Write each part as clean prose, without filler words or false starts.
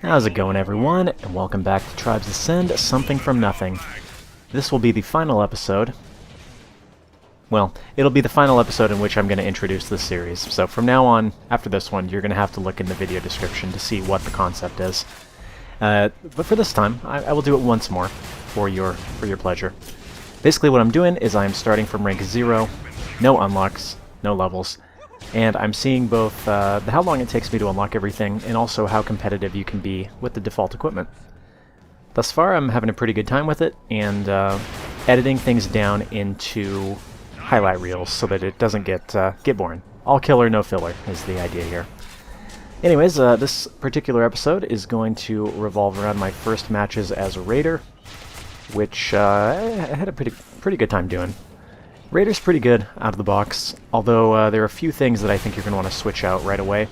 How's it going, everyone, and welcome back to Tribes Ascend, Something from Nothing. This will be the final episode. Well, it'll be the final episode in which I'm going to introduce this series, so from now on, after this one, you're going to have to look in the video description to see what the concept is. But for this time, I will do it once more, for your pleasure. Basically what I'm doing is I'm starting from rank 0, no unlocks, no levels, and I'm seeing both how long it takes me to unlock everything, and also how competitive you can be with the default equipment. Thus far, I'm having a pretty good time with it, and editing things down into highlight reels so that it doesn't get boring. All killer, no filler is the idea here. Anyways, this particular episode is going to revolve around my first matches as a raider, which I had a pretty good time doing. Raider's pretty good out of the box, although there are a few things that I think you're going to want to switch out right away.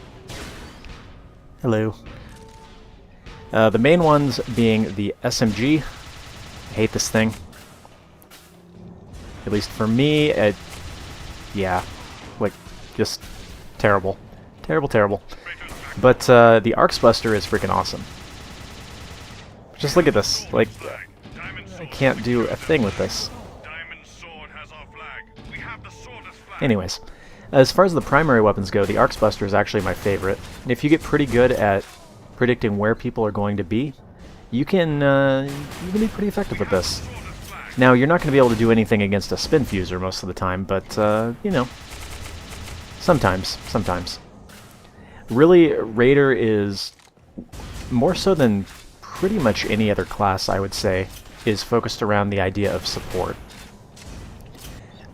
Hello. The main ones being the SMG. I hate this thing. At least for me, yeah, like, just terrible. Terrible, terrible. But the Arx Buster is freaking awesome. Just look at this. Like, I can't do a thing with this. Anyways, as far as the primary weapons go, the Arx Buster is actually my favorite. And if you get pretty good at predicting where people are going to be, you can be pretty effective with this. Now, you're not going to be able to do anything against a spin fuser most of the time, but, you know, sometimes. Really, Raider is, more so than pretty much any other class, I would say, is focused around the idea of support.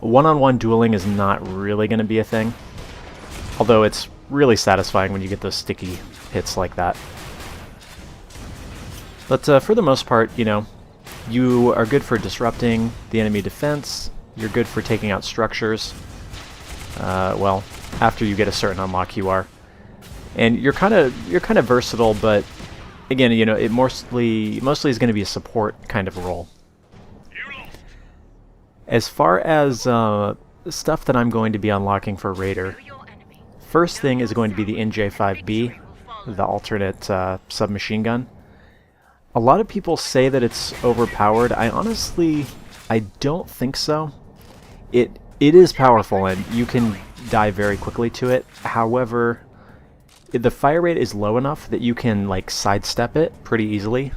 One-on-one dueling is not really going to be a thing, although it's really satisfying when you get those sticky hits like that. But for the most part, you know, you are good for disrupting the enemy defense, you're good for taking out structures, well, after you get a certain unlock you are. And you're kind of versatile, but again, you know, it mostly is going to be a support kind of role. As far as stuff that I'm going to be unlocking for Raider, first thing is going to be the NJ5B, the alternate submachine gun. A lot of people say that it's overpowered. I don't think so. It is powerful, and you can die very quickly to it. However, the fire rate is low enough that you can, like, sidestep it pretty easily.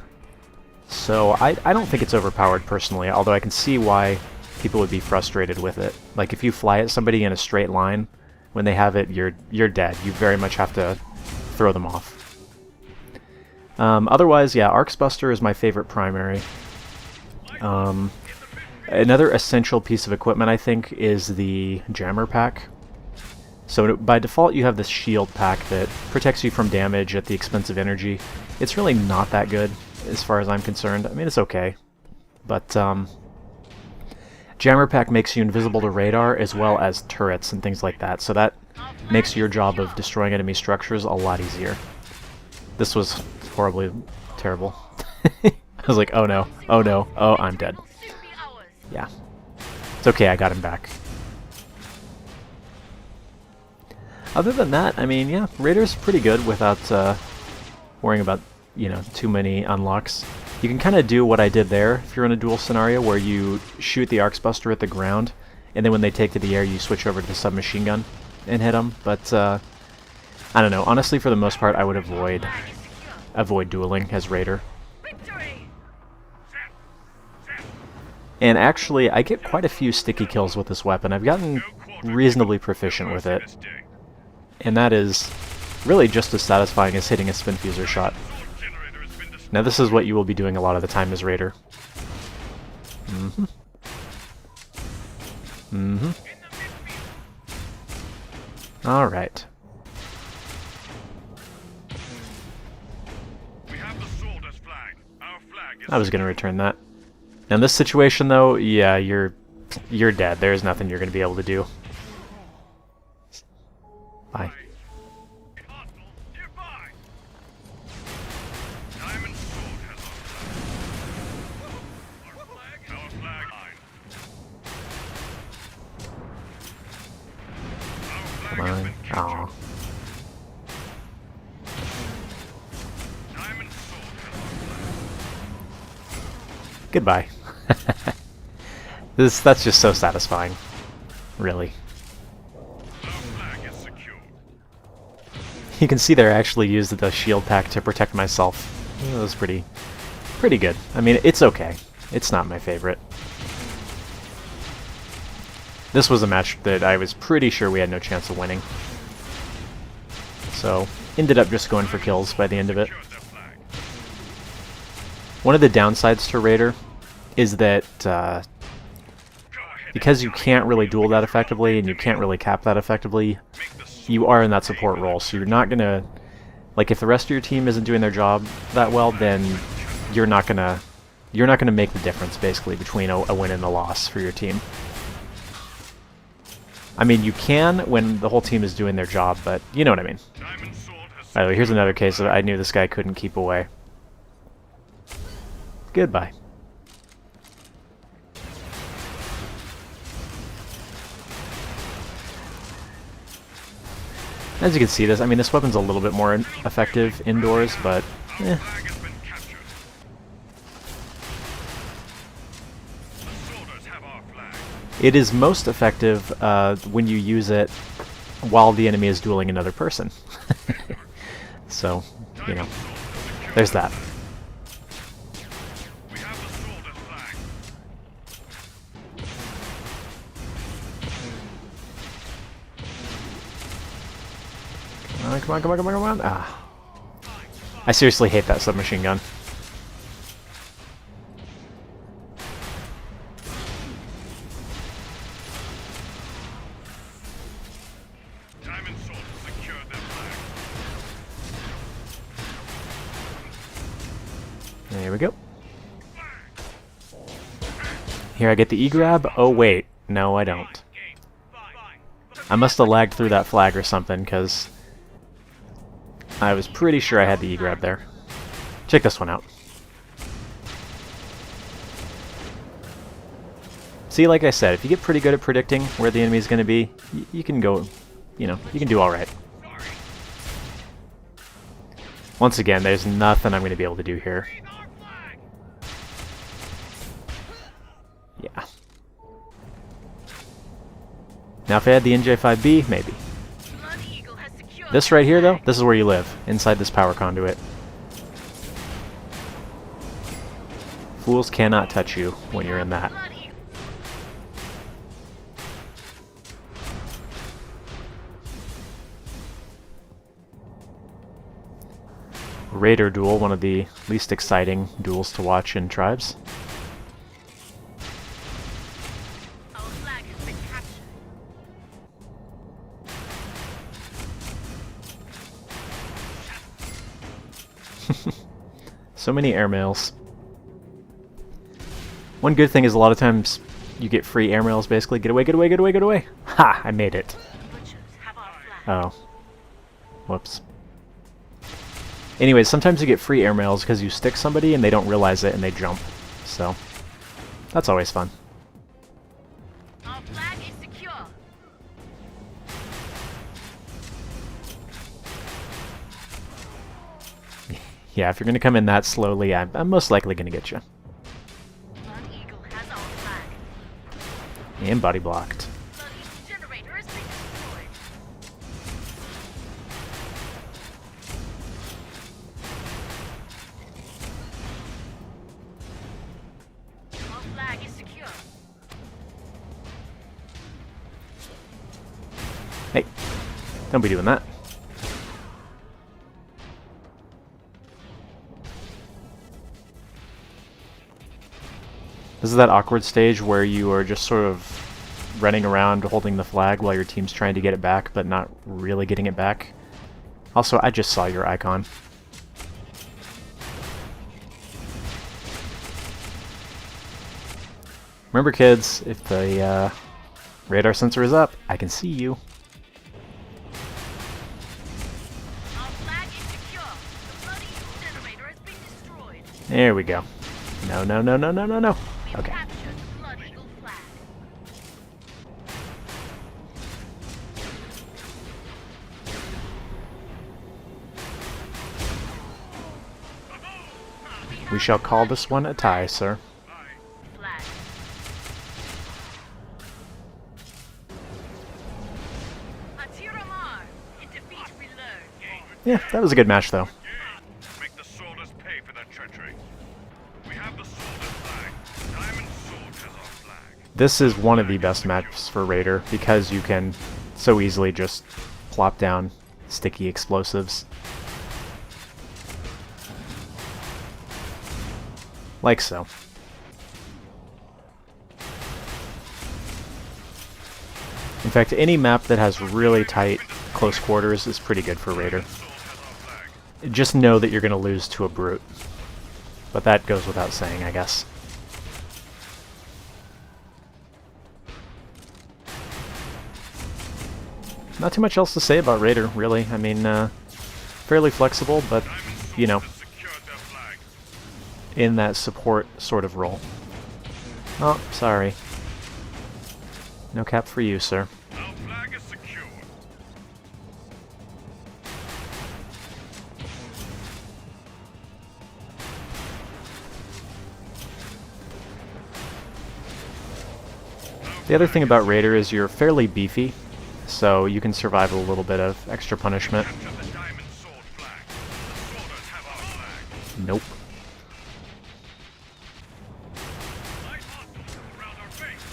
So I don't think it's overpowered personally, although I can see why people would be frustrated with it. Like, if you fly at somebody in a straight line, when they have it, you're dead. You very much have to throw them off. Otherwise, yeah, Arx Buster is my favorite primary. Another essential piece of equipment, I think, is the jammer pack. So by default, you have this shield pack that protects you from damage at the expense of energy. It's really not that good, as far as I'm concerned. I mean, it's okay. But, jammer pack makes you invisible to radar, as well as turrets and things like that, so that makes your job of destroying enemy structures a lot easier. This was horribly terrible. I was like, oh no, oh, I'm dead. Yeah. It's okay, I got him back. Other than that, I mean, yeah, Raider's pretty good without worrying about, you know, too many unlocks. You can kind of do what I did there if you're in a duel scenario where you shoot the Arx Buster at the ground, and then when they take to the air you switch over to the submachine gun and hit them, but I don't know, honestly for the most part I would avoid dueling as Raider. And actually I get quite a few sticky kills with this weapon. I've gotten reasonably proficient with it, and that is really just as satisfying as hitting a spin fuser shot. Now this is what you will be doing a lot of the time as Raider. Alright. I was going to return that. Now in this situation though, yeah, you're dead. There's nothing you're going to be able to do. Bye. Come on. Aw. Goodbye. That's just so satisfying. Really. You can see there I actually used the shield pack to protect myself. It was pretty good. I mean, it's okay. It's not my favorite. This was a match that I was pretty sure we had no chance of winning. So, ended up just going for kills by the end of it. One of the downsides to Raider is that because you can't really duel that effectively and you can't really cap that effectively, you are in that support role, so you're not gonna, like, if the rest of your team isn't doing their job that well, then you're not gonna make the difference basically between a win and a loss for your team. I mean, you can when the whole team is doing their job, but you know what I mean. By the way, here's another case of I knew this guy couldn't keep away. Goodbye. As you can see, this weapon's a little bit more effective indoors, but eh. It is most effective when you use it while the enemy is dueling another person. So, you know, there's that. Come on, come on, come on, come on. Ah. I seriously hate that submachine gun. There we go. Here I get the E-grab. Oh wait, no I don't. I must have lagged through that flag or something, because I was pretty sure I had the E-grab there. Check this one out. See, like I said, if you get pretty good at predicting where the enemy's going to be, you can go, you know, you can do alright. Once again, there's nothing I'm going to be able to do here. Yeah. Now if I had the NJ5B, maybe. This right here, though, this is where you live, inside this power conduit. Fools cannot touch you when you're in that. Raider duel, one of the least exciting duels to watch in Tribes. So many airmails. One good thing is a lot of times you get free airmails, basically. Get away, get away, get away, get away! Ha! I made it. Oh. Whoops. Anyways, sometimes you get free airmails because you stick somebody and they don't realize it and they jump. So, that's always fun. Our flag is secure. Yeah, if you're going to come in that slowly, I'm most likely going to get you. Blood Eagle has our flag. And body blocked. Blood Eagle generator has been destroyed. Our flag is secure. Hey, don't be doing that. This is that awkward stage where you are just sort of running around holding the flag while your team's trying to get it back, but not really getting it back. Also, I just saw your icon. Remember, kids, if the radar sensor is up, I can see you. Our flag is secure. The Blood Eagle generator has been destroyed. There we go. No, no, no, no, no, no, no. We've Okay. captured the Blood Eagle flag. We shall call this one a tie, sir. Yeah, that was a good match, though. Make the soldiers pay for their treachery. We have the soldiers' flag. Diamond Sword has our flag. This is one of the best maps for Raider, because you can so easily just plop down sticky explosives. Like so. In fact, any map that has really tight close quarters is pretty good for Raider. Just know that you're going to lose to a brute. But that goes without saying, I guess. Not too much else to say about Raider, really. I mean, fairly flexible, but, you know, in that support sort of role. Oh, sorry. No cap for you, sir. Our flag is secure. The other thing about Raider is you're fairly beefy, so you can survive a little bit of extra punishment. Capture the Diamond Sword flag. The soldiers have our flag. Nope. Light hostiles around our base.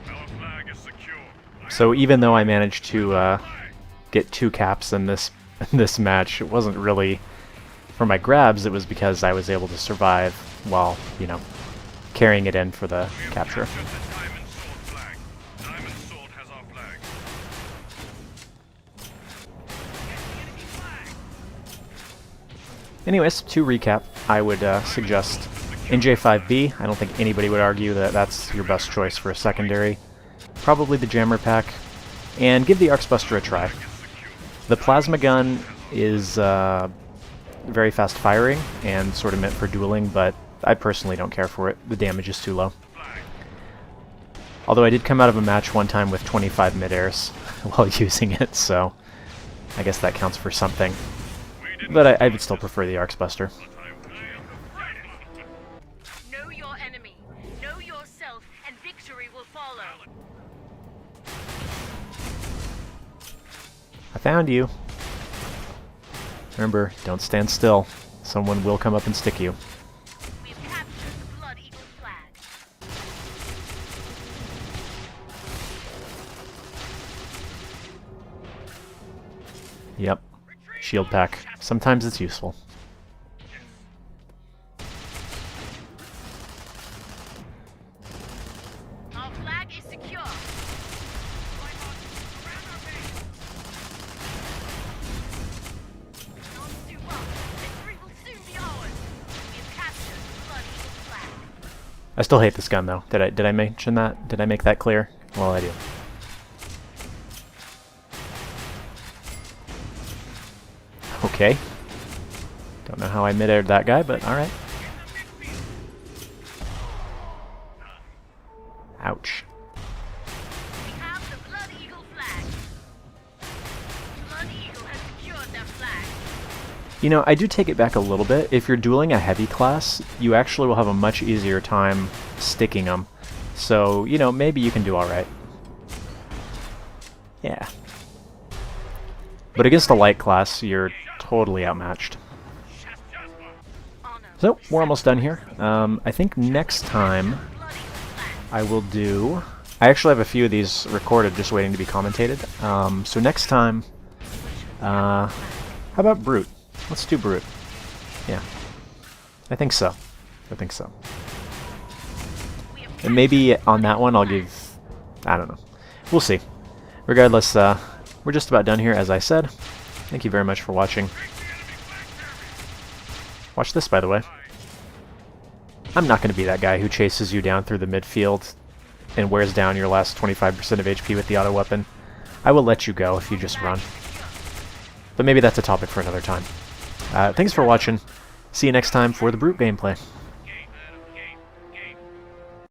Our flag is secure. So even though I managed to get 2 caps in this match, it wasn't really for my grabs, it was because I was able to survive while, you know, carrying it in for the capture. Capture the Diamond Sword flag. Diamond Sword has our flag. Anyways, to recap, I would suggest NJ5B. I don't think anybody would argue that that's your best choice for a secondary. Probably the Jammer Pack, and give the Arx Buster a try. The plasma gun is very fast firing and sort of meant for dueling, but I personally don't care for it. The damage is too low. Although I did come out of a match one time with 25 mid-airs while using it, so I guess that counts for something. But I would still prefer the Arx Buster. Know your enemy, know yourself, and victory will follow. I found you. Remember, don't stand still. Someone will come up and stick you. We've captured the Blood Eagle flag. Yep. Shield pack. Sometimes it's useful. Our flag is secure. Not too well. Victory will soon be ours. We've captured the Blood Eagle flag. I still hate this gun though. Did I mention that? Did I make that clear? Well, I do. Okay. Don't know how I mid-aired that guy, but alright. Ouch. We have the Blood Eagle flag. Blood Eagle has secured their flag. You know, I do take it back a little bit. If you're dueling a heavy class, you actually will have a much easier time sticking them. So, you know, maybe you can do alright. Yeah. But against a light class, you're totally outmatched. Honor. So, we're almost done here. I think next time Blood Eagle flag. I will do... I actually have a few of these recorded just waiting to be commentated. So next time, how about Brute? Let's do Brute. Yeah. I think so. I think so. We have And maybe on that one I'll give... I don't know. We'll see. Regardless, we're just about done here, as I said. Thank you very much for watching. Watch this, by the way. I'm not going to be that guy who chases you down through the midfield and wears down your last 25% of HP with the auto weapon. I will let you go if you just run. But maybe that's a topic for another time. Thanks for watching. See you next time for the Brute gameplay.